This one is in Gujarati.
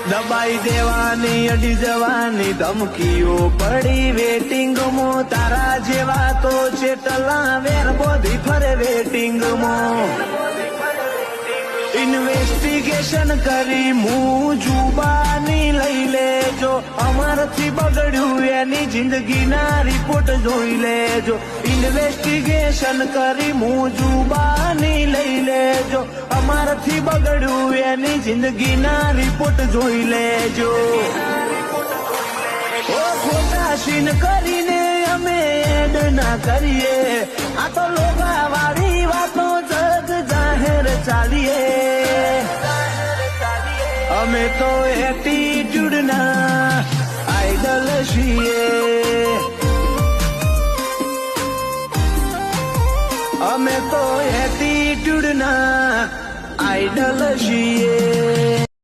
દબાઈ દેવાની અડી જવાની ધમકીઓ પડી વેટિંગમાં તારા જેવા તો ચેટલા વેર બોધી ફરે વેટિંગમાં ઇન્વેસ્ટિગેશન કરી હું જુબાની લઈ લેજો અમારથી બગડ્યું એની જિંદગીના રિપોર્ટ જોઈ લેજો ઇન્વેસ્ટિગેશન કરી હું જુબાની લઈ લેજો અમારથી બગડ્યું એની જિંદગીના રિપોર્ટ જોઈ લેજો ઓ ખોટા સીન કરીને અમે એડ ના કરીએ આ તો લોગા વાળી વાતો જગ જાહેર ચાલીએ અમે તો એટીટ્યુડ ના આઈડલ છીએ અમે તો એટીટ્યુડ ના આઈડલ છીએ